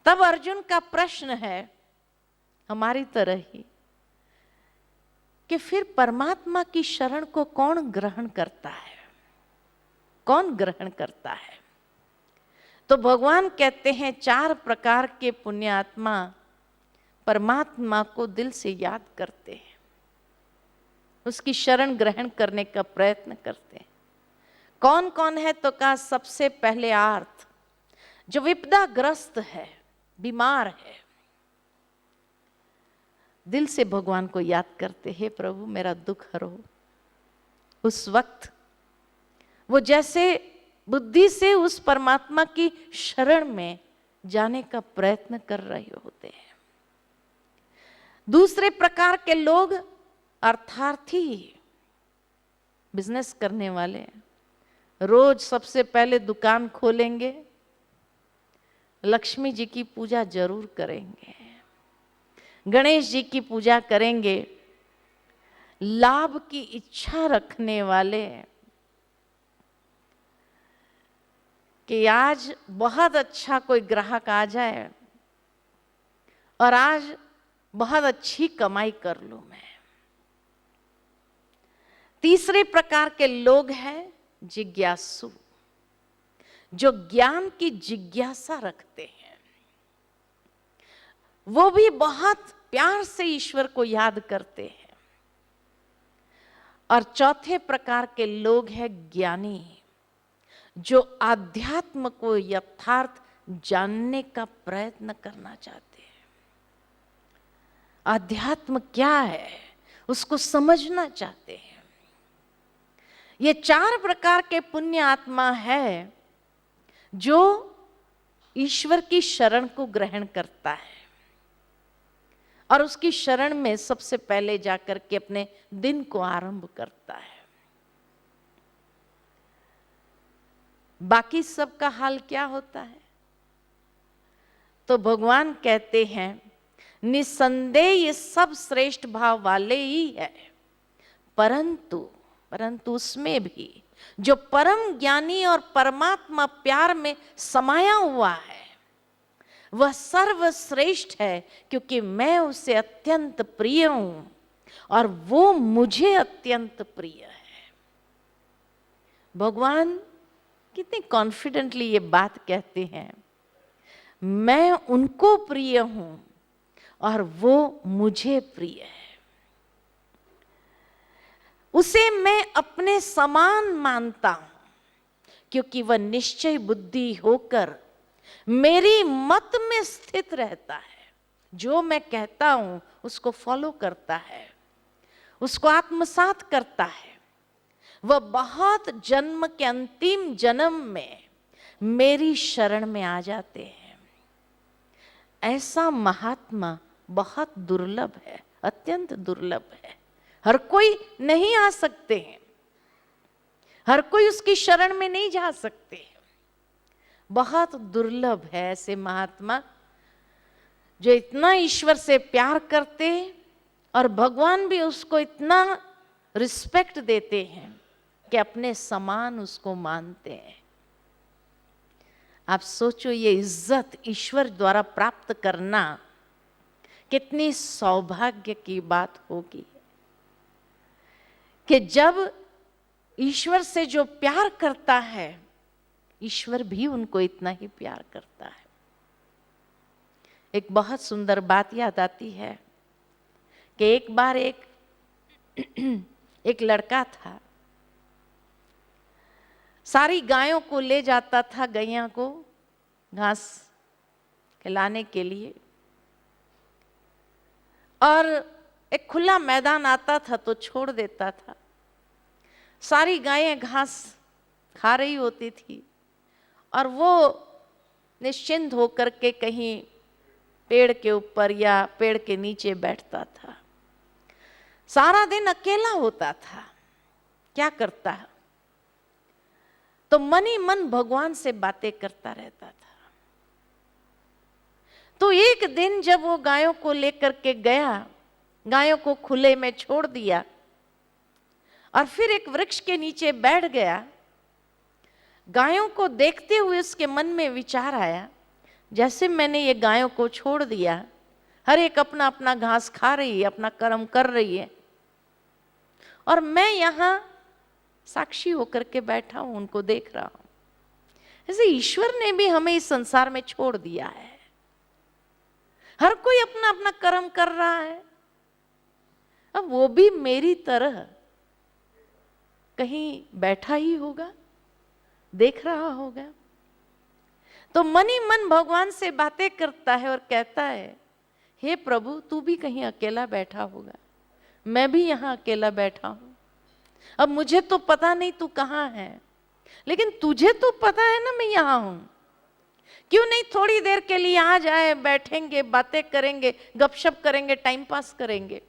तब अर्जुन का प्रश्न है हमारी तरह ही कि फिर परमात्मा की शरण को कौन ग्रहण करता है, कौन ग्रहण करता है? तो भगवान कहते हैं 4 प्रकार के पुण्यात्मा परमात्मा को दिल से याद करते हैं, उसकी शरण ग्रहण करने का प्रयत्न करते हैं। कौन कौन है? तो कहा सबसे पहले आर्त, जो विपदाग्रस्त है, बीमार है, दिल से भगवान को याद करते हैं, प्रभु मेरा दुख हरो। उस वक्त वो जैसे बुद्धि से उस परमात्मा की शरण में जाने का प्रयत्न कर रहे होते हैं। दूसरे प्रकार के लोग अर्थार्थी, बिजनेस करने वाले, रोज सबसे पहले दुकान खोलेंगे, लक्ष्मी जी की पूजा जरूर करेंगे, गणेश जी की पूजा करेंगे। लाभ की इच्छा रखने वाले कि आज बहुत अच्छा कोई ग्राहक आ जाए और आज बहुत अच्छी कमाई कर लूं मैं। तीसरे प्रकार के लोग हैं जिज्ञासु, जो ज्ञान की जिज्ञासा रखते हैं, वो भी बहुत प्यार से ईश्वर को याद करते हैं। और चौथे प्रकार के लोग हैं ज्ञानी, जो आध्यात्म को यथार्थ जानने का प्रयत्न करना चाहते हैं। आध्यात्म क्या है उसको समझना चाहते हैं। ये 4 प्रकार के पुण्य आत्मा है जो ईश्वर की शरण को ग्रहण करता है और उसकी शरण में सबसे पहले जाकर के अपने दिन को आरंभ करता है। बाकी सबका हाल क्या होता है? तो भगवान कहते हैं निसंदेह ये सब श्रेष्ठ भाव वाले ही है, परंतु उसमें भी जो परम ज्ञानी और परमात्मा प्यार में समाया हुआ है वह सर्वश्रेष्ठ है, क्योंकि मैं उसे अत्यंत प्रिय हूं और वो मुझे अत्यंत प्रिय है। भगवान कितने कॉन्फिडेंटली ये बात कहते हैं, मैं उनको प्रिय हूं और वो मुझे प्रिय है। उसे मैं अपने समान मानता हूं, क्योंकि वह निश्चय बुद्धि होकर मेरी मत में स्थित रहता है। जो मैं कहता हूं उसको फॉलो करता है, उसको आत्मसात करता है। वह बहुत जन्म के अंतिम जन्म में मेरी शरण में आ जाते हैं। ऐसा महात्मा बहुत दुर्लभ है, अत्यंत दुर्लभ है। हर कोई नहीं आ सकते हैं, हर कोई उसकी शरण में नहीं जा सकते। बहुत दुर्लभ है ऐसे महात्मा जो इतना ईश्वर से प्यार करते और भगवान भी उसको इतना रिस्पेक्ट देते हैं कि अपने समान उसको मानते हैं। आप सोचो ये इज्जत ईश्वर द्वारा प्राप्त करना कितनी सौभाग्य की बात होगी कि जब ईश्वर से जो प्यार करता है ईश्वर भी उनको इतना ही प्यार करता है। एक बहुत सुंदर बात याद आती है कि एक बार एक लड़का था, सारी गायों को ले जाता था, गैया को घास खिलाने के लिए, और एक खुला मैदान आता था तो छोड़ देता था। सारी गायें घास खा रही होती थी और वो निश्चिंत होकर के कहीं पेड़ के ऊपर या पेड़ के नीचे बैठता था। सारा दिन अकेला होता था, क्या करता है? तो मन ही मन भगवान से बातें करता रहता था। तो एक दिन जब वो गायों को लेकर के गया, गायों को खुले में छोड़ दिया और फिर एक वृक्ष के नीचे बैठ गया, गायों को देखते हुए उसके मन में विचार आया, जैसे मैंने ये गायों को छोड़ दिया, हर एक अपना अपना घास खा रही है, अपना कर्म कर रही है, और मैं यहां साक्षी होकर के बैठा हूं, उनको देख रहा हूं। ऐसे ईश्वर ने भी हमें इस संसार में छोड़ दिया है। हर कोई अपना अपना कर्म कर रहा है। अब वो भी मेरी तरह कहीं बैठा ही होगा, देख रहा होगा। तो मन ही मन भगवान से बातें करता है और कहता है, हे प्रभु, तू भी कहीं अकेला बैठा होगा, मैं भी यहां अकेला बैठा हूं। अब मुझे तो पता नहीं तू कहां है, लेकिन तुझे तो पता है ना मैं यहां हूं। क्यों नहीं थोड़ी देर के लिए आ जाए, बैठेंगे, बातें करेंगे, गपशप करेंगे, टाइम पास करेंगे।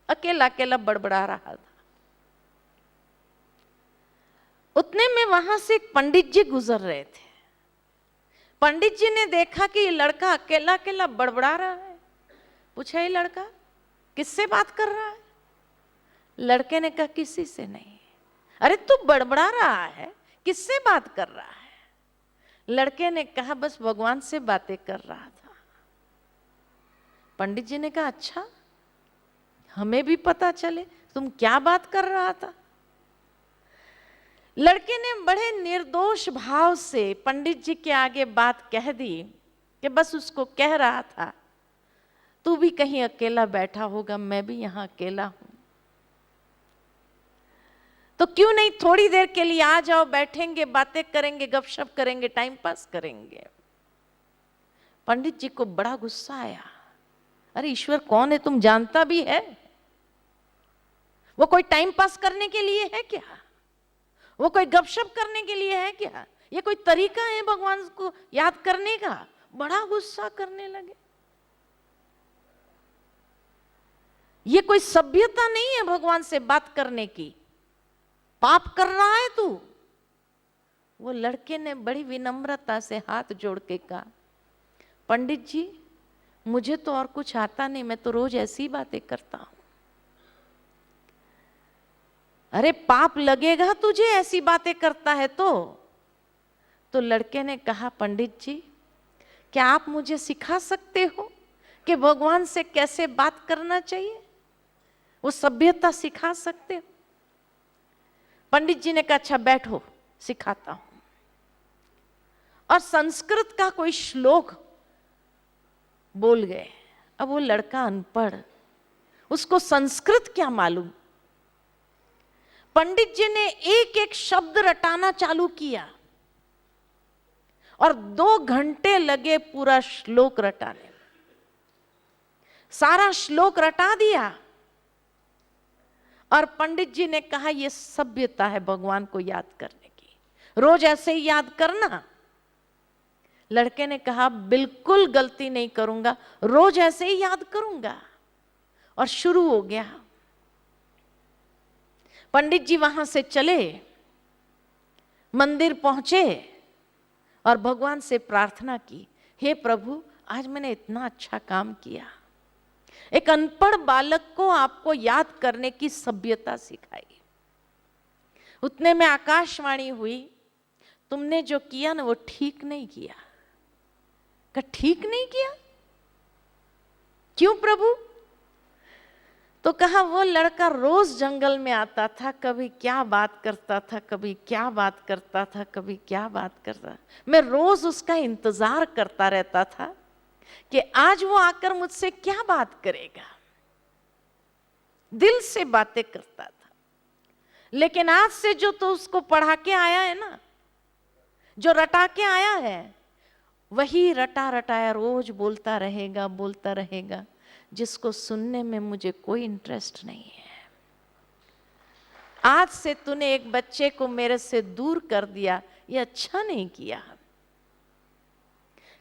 अकेला अकेला बड़बड़ा रहा था। उतने में वहां से एक पंडित जी गुजर रहे थे। पंडित जी ने देखा कि ये लड़का अकेला अकेला बड़बड़ा रहा है। पूछा, ये लड़का किससे बात कर रहा है? लड़के ने कहा, किसी से नहीं। अरे तू बड़बड़ा रहा है, किससे बात कर रहा है? लड़के ने कहा, बस भगवान से बातें कर रहा था। पंडित जी ने कहा, अच्छा, हमें भी पता चले तुम क्या बात कर रहा था। लड़के ने बड़े निर्दोष भाव से पंडित जी के आगे बात कह दी कि बस उसको कह रहा था, तू भी कहीं अकेला बैठा होगा, मैं भी यहां अकेला हूं, तो क्यों नहीं थोड़ी देर के लिए आ जाओ, बैठेंगे, बातें करेंगे, गपशप करेंगे, टाइम पास करेंगे। पंडित जी को बड़ा गुस्सा आया। अरे ईश्वर कौन है, तुम जानता भी है? वो कोई टाइम पास करने के लिए है क्या? वो कोई गपशप करने के लिए है क्या? ये कोई तरीका है भगवान को याद करने का? बड़ा गुस्सा करने लगे। ये कोई सभ्यता नहीं है भगवान से बात करने की, पाप कर रहा है तू। वो लड़के ने बड़ी विनम्रता से हाथ जोड़ के कहा, पंडित जी, मुझे तो और कुछ आता नहीं, मैं तो रोज ऐसी बातें करता हूं। अरे पाप लगेगा तुझे ऐसी बातें करता है तो लड़के ने कहा, पंडित जी, क्या आप मुझे सिखा सकते हो कि भगवान से कैसे बात करना चाहिए? वो सभ्यता सिखा सकते हो? पंडित जी ने कहा, अच्छा बैठो, सिखाता हूं। और संस्कृत का कोई श्लोक बोल गए। अब वो लड़का अनपढ़, उसको संस्कृत क्या मालूम। पंडित जी ने एक एक शब्द रटाना चालू किया और 2 घंटे लगे पूरा श्लोक रटाने में। सारा श्लोक रटा दिया और पंडित जी ने कहा, यह सभ्यता है भगवान को याद करने की, रोज ऐसे ही याद करना। लड़के ने कहा, बिल्कुल गलती नहीं करूंगा, रोज ऐसे ही याद करूंगा। और शुरू हो गया। पंडित जी वहां से चले, मंदिर पहुंचे और भगवान से प्रार्थना की, हे प्रभु, आज मैंने इतना अच्छा काम किया, एक अनपढ़ बालक को आपको याद करने की सभ्यता सिखाई। उतने में आकाशवाणी हुई, तुमने जो किया ना वो ठीक नहीं किया। कहा, ठीक नहीं किया? क्यों प्रभु? तो कहा, वो लड़का रोज जंगल में आता था, कभी क्या बात करता था, कभी क्या बात करता था, कभी क्या बात करता। मैं रोज उसका इंतजार करता रहता था कि आज वो आकर मुझसे क्या बात करेगा। दिल से बातें करता था। लेकिन आज से जो तो उसको पढ़ा के आया है ना, जो रटा के आया है, वही रटा रटाया रोज बोलता रहेगा, जिसको सुनने में मुझे कोई इंटरेस्ट नहीं है। आज से तूने एक बच्चे को मेरे से दूर कर दिया, ये अच्छा नहीं किया।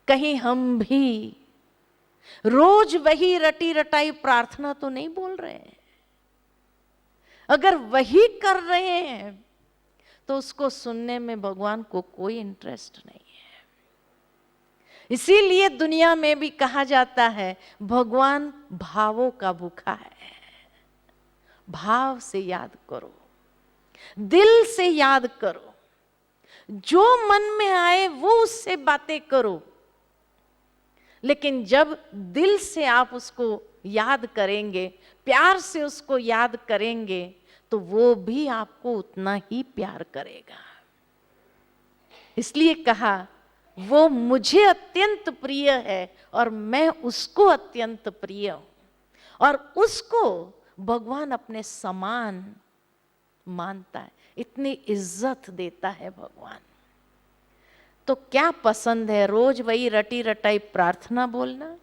कहीं हम भी रोज वही रटी रटाई प्रार्थना तो नहीं बोल रहे हैं। अगर वही कर रहे हैं तो उसको सुनने में भगवान को कोई इंटरेस्ट नहीं है। इसीलिए दुनिया में भी कहा जाता है, भगवान भावों का भूखा है। भाव से याद करो, दिल से याद करो, जो मन में आए वो उससे बातें करो। लेकिन जब दिल से आप उसको याद करेंगे, प्यार से उसको याद करेंगे, तो वो भी आपको उतना ही प्यार करेगा। इसलिए कहा वो मुझे अत्यंत प्रिय है और मैं उसको अत्यंत प्रिय हूं, और उसको भगवान अपने समान मानता है, इतनी इज्जत देता है भगवान। तो क्या पसंद है, रोज वही रटी रटाई प्रार्थना बोलना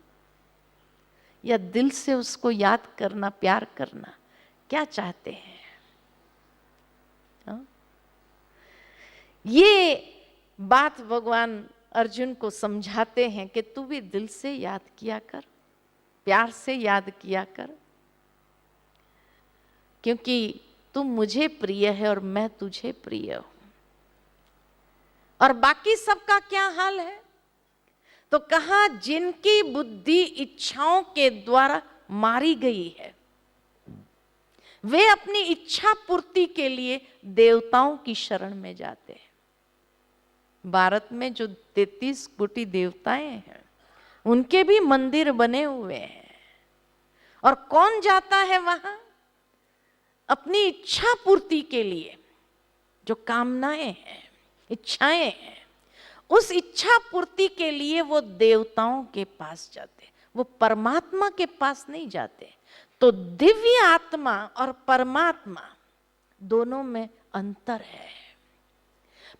या दिल से उसको याद करना, प्यार करना? क्या चाहते हैं? हाँ? ये बात भगवान अर्जुन को समझाते हैं कि तू भी दिल से याद किया कर, प्यार से याद किया कर, क्योंकि तू मुझे प्रिय है और मैं तुझे प्रिय हूं। और बाकी सबका क्या हाल है? तो कहा जिनकी बुद्धि इच्छाओं के द्वारा मारी गई है, वे अपनी इच्छा पूर्ति के लिए देवताओं की शरण में जाते हैं। भारत में जो 33 कोटि देवताएं हैं, उनके भी मंदिर बने हुए हैं, और कौन जाता है वहां? अपनी इच्छा पूर्ति के लिए। जो कामनाएं हैं, इच्छाएं हैं, उस इच्छा पूर्ति के लिए वो देवताओं के पास जाते, वो परमात्मा के पास नहीं जाते। तो दिव्य आत्मा और परमात्मा दोनों में अंतर है।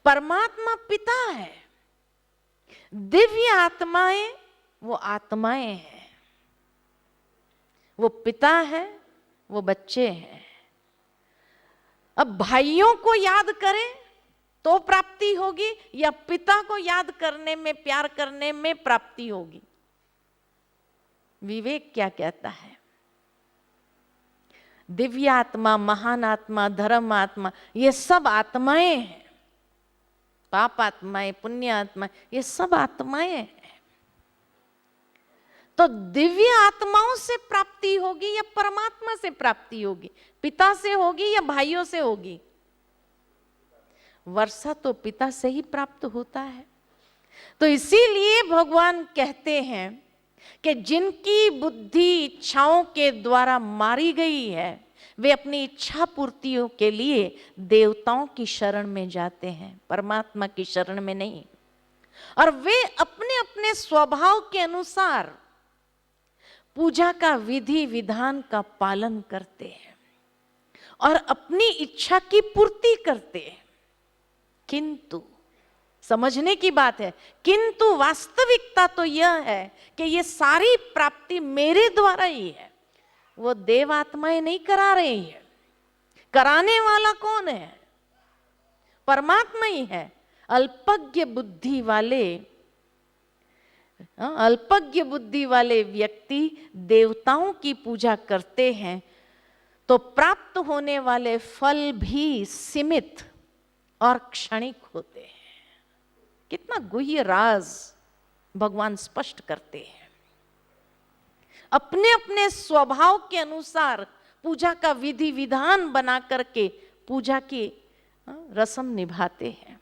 परमात्मा पिता है, दिव्य आत्माएं वो आत्माएं हैं। वो पिता है, वो बच्चे हैं। अब भाइयों को याद करें तो प्राप्ति होगी, या पिता को याद करने में, प्यार करने में प्राप्ति होगी? विवेक क्या कहता है? दिव्य आत्मा, महान आत्मा, धर्म आत्मा, ये सब आत्माएं हैं। पाप आत्माएं, पुण्य आत्मा, ये सब आत्माएं हैं। तो दिव्य आत्माओं से प्राप्ति होगी या परमात्मा से प्राप्ति होगी? पिता से होगी या भाइयों से होगी? वर्षा तो पिता से ही प्राप्त होता है। तो इसीलिए भगवान कहते हैं कि जिनकी बुद्धि इच्छाओं के द्वारा मारी गई है, वे अपनी इच्छा पूर्तियों के लिए देवताओं की शरण में जाते हैं, परमात्मा की शरण में नहीं। और वे अपने अपने स्वभाव के अनुसार पूजा का विधि विधान का पालन करते हैं और अपनी इच्छा की पूर्ति करते हैं। किंतु समझने की बात है, किंतु वास्तविकता तो यह है कि ये सारी प्राप्ति मेरे द्वारा ही है, वो देव आत्माएं नहीं करा रही है। कराने वाला कौन है? परमात्मा ही है। अल्पज्ञ बुद्धि वाले व्यक्ति देवताओं की पूजा करते हैं तो प्राप्त होने वाले फल भी सीमित और क्षणिक होते हैं। कितना गुह्य राज भगवान स्पष्ट करते हैं। अपने अपने स्वभाव के अनुसार पूजा का विधि विधान बना करके पूजा की रस्म निभाते हैं।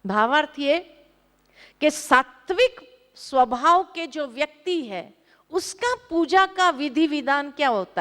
भावार्थ ये कि सात्विक स्वभाव के जो व्यक्ति है, उसका पूजा का विधि विधान क्या होता है?